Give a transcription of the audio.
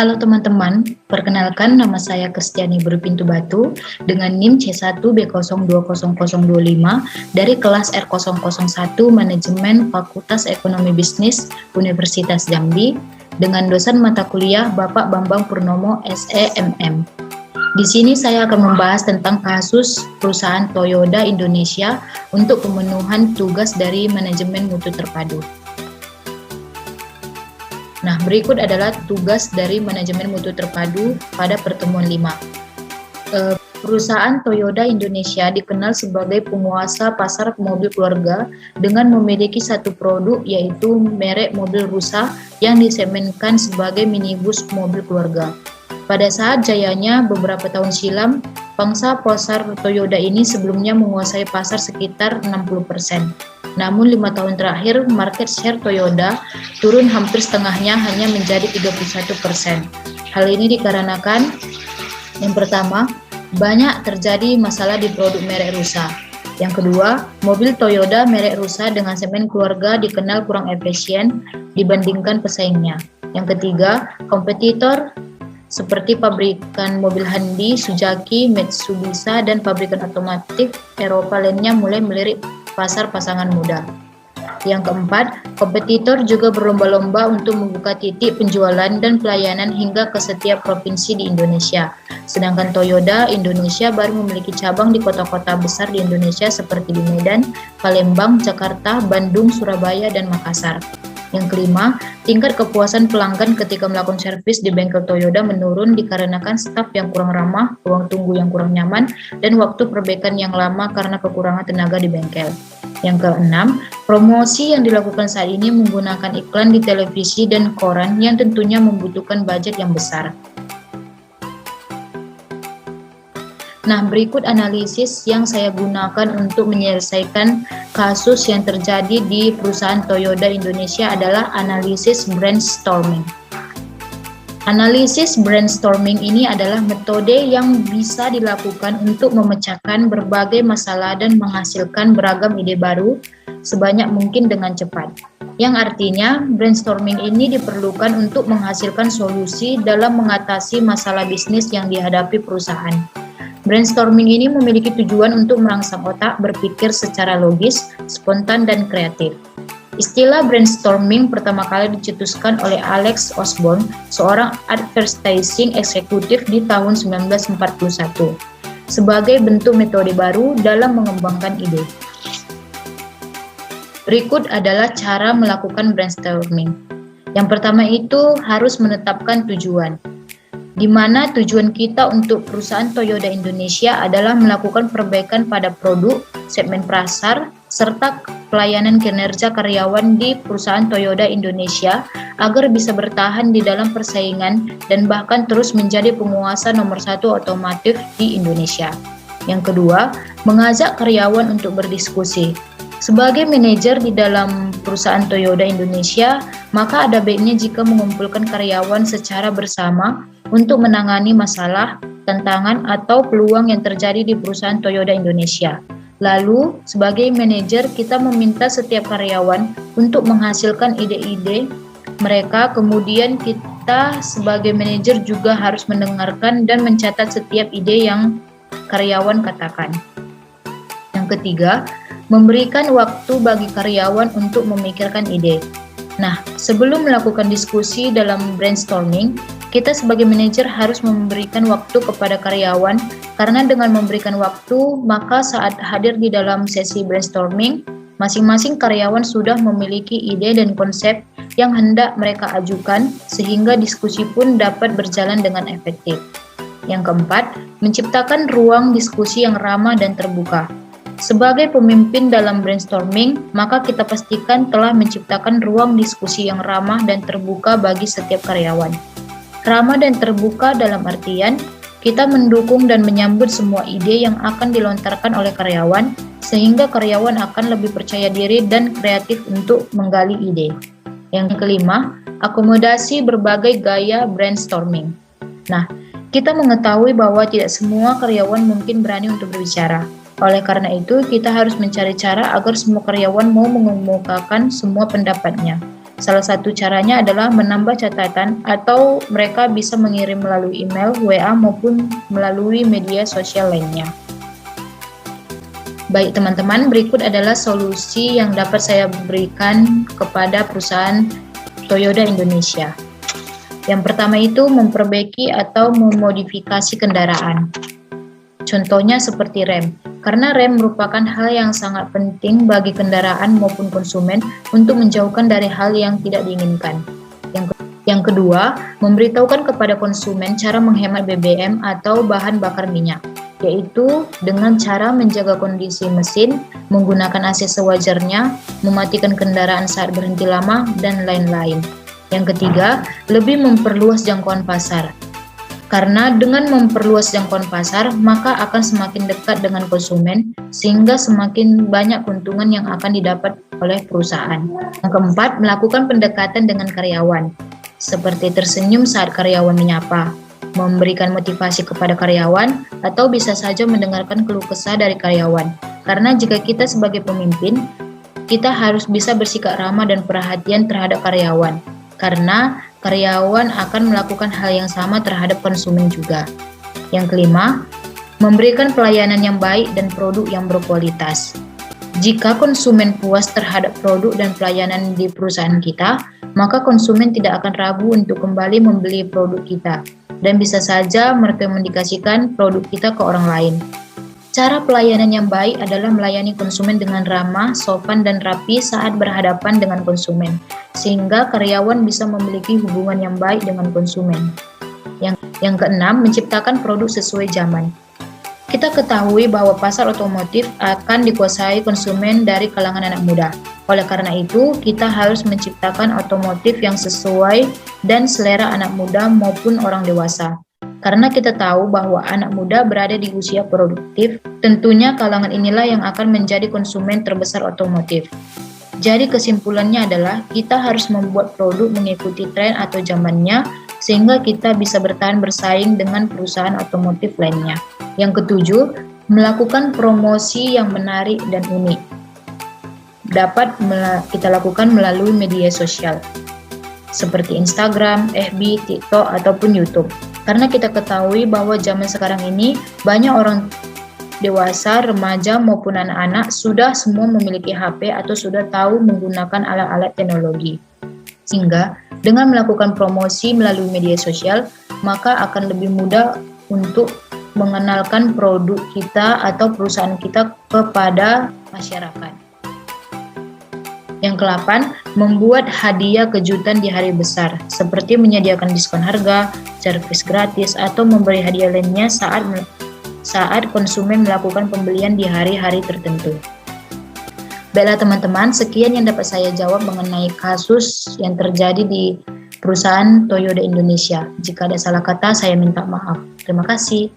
Halo teman-teman, perkenalkan nama saya Kristiani Berpintu Batu dengan NIM C1B0200025 dari kelas R001 Manajemen Fakultas Ekonomi Bisnis Universitas Jambi dengan dosen mata kuliah Bapak Bambang Purnomo SEMM. Di sini saya akan membahas tentang kasus perusahaan Toyota Indonesia untuk pemenuhan tugas dari manajemen mutu terpadu. Nah, berikut adalah tugas dari manajemen mutu terpadu pada pertemuan 5. Perusahaan Toyota Indonesia dikenal sebagai penguasa pasar mobil keluarga dengan memiliki satu produk yaitu merek mobil Rusa yang disemenkan sebagai minibus mobil keluarga. Pada saat jayanya beberapa tahun silam, pangsa pasar Toyota ini sebelumnya menguasai pasar sekitar 60%. Namun 5 tahun terakhir, market share Toyota turun hampir setengahnya hanya menjadi 31%. Hal ini dikarenakan, yang pertama, banyak terjadi masalah di produk merek Rusa. Yang kedua, mobil Toyota merek Rusa dengan semen keluarga dikenal kurang efisien dibandingkan pesaingnya. Yang ketiga, kompetitor seperti pabrikan mobil Hyundai, Suzuki, Mitsubishi, dan pabrikan otomotif Eropa lainnya mulai melirik pasar pasangan muda. Yang keempat, kompetitor juga berlomba-lomba untuk membuka titik penjualan dan pelayanan hingga ke setiap provinsi di Indonesia. Sedangkan Toyota Indonesia baru memiliki cabang di kota-kota besar di Indonesia seperti di Medan, Palembang, Jakarta, Bandung, Surabaya, dan Makassar. Yang kelima, tingkat kepuasan pelanggan ketika melakukan servis di bengkel Toyota menurun dikarenakan staf yang kurang ramah, ruang tunggu yang kurang nyaman, dan waktu perbaikan yang lama karena kekurangan tenaga di bengkel. Yang keenam, promosi yang dilakukan saat ini menggunakan iklan di televisi dan koran yang tentunya membutuhkan budget yang besar. Nah, berikut analisis yang saya gunakan untuk menyelesaikan kasus yang terjadi di perusahaan Toyota Indonesia adalah analisis brainstorming. Analisis brainstorming ini adalah metode yang bisa dilakukan untuk memecahkan berbagai masalah dan menghasilkan beragam ide baru sebanyak mungkin dengan cepat. Yang artinya, brainstorming ini diperlukan untuk menghasilkan solusi dalam mengatasi masalah bisnis yang dihadapi perusahaan. Brainstorming ini memiliki tujuan untuk merangsang otak berpikir secara logis, spontan, dan kreatif. Istilah brainstorming pertama kali dicetuskan oleh Alex Osborne, seorang advertising eksekutif di tahun 1941, sebagai bentuk metode baru dalam mengembangkan ide. Berikut adalah cara melakukan brainstorming. Yang pertama itu harus menetapkan tujuan, di mana tujuan kita untuk perusahaan Toyota Indonesia adalah melakukan perbaikan pada produk, segmen pasar, serta pelayanan kinerja karyawan di perusahaan Toyota Indonesia agar bisa bertahan di dalam persaingan dan bahkan terus menjadi penguasa nomor 1 otomotif di Indonesia. Yang kedua, mengajak karyawan untuk berdiskusi. Sebagai manajer di dalam perusahaan Toyota Indonesia, maka ada baiknya jika mengumpulkan karyawan secara bersama untuk menangani masalah, tantangan, atau peluang yang terjadi di perusahaan Toyota Indonesia. Lalu, sebagai manajer, kita meminta setiap karyawan untuk menghasilkan ide-ide mereka, kemudian kita sebagai manajer juga harus mendengarkan dan mencatat setiap ide yang karyawan katakan. Yang ketiga, memberikan waktu bagi karyawan untuk memikirkan ide. Nah, sebelum melakukan diskusi dalam brainstorming, kita sebagai manajer harus memberikan waktu kepada karyawan, karena dengan memberikan waktu, maka saat hadir di dalam sesi brainstorming, masing-masing karyawan sudah memiliki ide dan konsep yang hendak mereka ajukan, sehingga diskusi pun dapat berjalan dengan efektif. Yang keempat, menciptakan ruang diskusi yang ramah dan terbuka. Sebagai pemimpin dalam brainstorming, maka kita pastikan telah menciptakan ruang diskusi yang ramah dan terbuka bagi setiap karyawan. Ramah dan terbuka dalam artian, kita mendukung dan menyambut semua ide yang akan dilontarkan oleh karyawan, sehingga karyawan akan lebih percaya diri dan kreatif untuk menggali ide. Yang kelima, akomodasi berbagai gaya brainstorming. Nah, kita mengetahui bahwa tidak semua karyawan mungkin berani untuk berbicara. Oleh karena itu, kita harus mencari cara agar semua karyawan mau mengemukakan semua pendapatnya. Salah satu caranya adalah menambah catatan atau mereka bisa mengirim melalui email, WA maupun melalui media sosial lainnya. Baik teman-teman, berikut adalah solusi yang dapat saya berikan kepada perusahaan Toyota Indonesia. Yang pertama itu memperbaiki atau memodifikasi kendaraan. Contohnya seperti rem, karena rem merupakan hal yang sangat penting bagi kendaraan maupun konsumen untuk menjauhkan dari hal yang tidak diinginkan. Yang kedua, memberitahukan kepada konsumen cara menghemat BBM atau bahan bakar minyak, yaitu dengan cara menjaga kondisi mesin, menggunakan AC sewajarnya, mematikan kendaraan saat berhenti lama, dan lain-lain. Yang ketiga, lebih memperluas jangkauan pasar. Karena dengan memperluas jangkauan pasar, maka akan semakin dekat dengan konsumen, sehingga semakin banyak keuntungan yang akan didapat oleh perusahaan. Yang keempat, melakukan pendekatan dengan karyawan, seperti tersenyum saat karyawan menyapa, memberikan motivasi kepada karyawan, atau bisa saja mendengarkan keluh kesah dari karyawan. Karena jika kita sebagai pemimpin, kita harus bisa bersikap ramah dan perhatian terhadap karyawan. Karena karyawan akan melakukan hal yang sama terhadap konsumen juga. Yang kelima, memberikan pelayanan yang baik dan produk yang berkualitas. Jika konsumen puas terhadap produk dan pelayanan di perusahaan kita, maka konsumen tidak akan ragu untuk kembali membeli produk kita, dan bisa saja merekomendasikan produk kita ke orang lain. Cara pelayanan yang baik adalah melayani konsumen dengan ramah, sopan, dan rapi saat berhadapan dengan konsumen, sehingga karyawan bisa memiliki hubungan yang baik dengan konsumen. Yang keenam, menciptakan produk sesuai zaman. Kita ketahui bahwa pasar otomotif akan dikuasai konsumen dari kalangan anak muda. Oleh karena itu, kita harus menciptakan otomotif yang sesuai dan selera anak muda maupun orang dewasa. Karena kita tahu bahwa anak muda berada di usia produktif, tentunya kalangan inilah yang akan menjadi konsumen terbesar otomotif. Jadi kesimpulannya adalah kita harus membuat produk mengikuti tren atau zamannya, sehingga kita bisa bertahan bersaing dengan perusahaan otomotif lainnya. Yang ketujuh, melakukan promosi yang menarik dan unik. Dapat kita lakukan melalui media sosial, seperti Instagram, FB, TikTok, ataupun YouTube. Karena kita ketahui bahwa zaman sekarang ini banyak orang dewasa, remaja maupun anak-anak sudah semua memiliki HP atau sudah tahu menggunakan alat-alat teknologi. Sehingga dengan melakukan promosi melalui media sosial, maka akan lebih mudah untuk mengenalkan produk kita atau perusahaan kita kepada masyarakat. Yang ke-8, membuat hadiah kejutan di hari besar, seperti menyediakan diskon harga, servis gratis, atau memberi hadiah lainnya saat konsumen melakukan pembelian di hari-hari tertentu. Baiklah teman-teman, sekian yang dapat saya jawab mengenai kasus yang terjadi di perusahaan Toyota Indonesia. Jika ada salah kata, saya minta maaf. Terima kasih.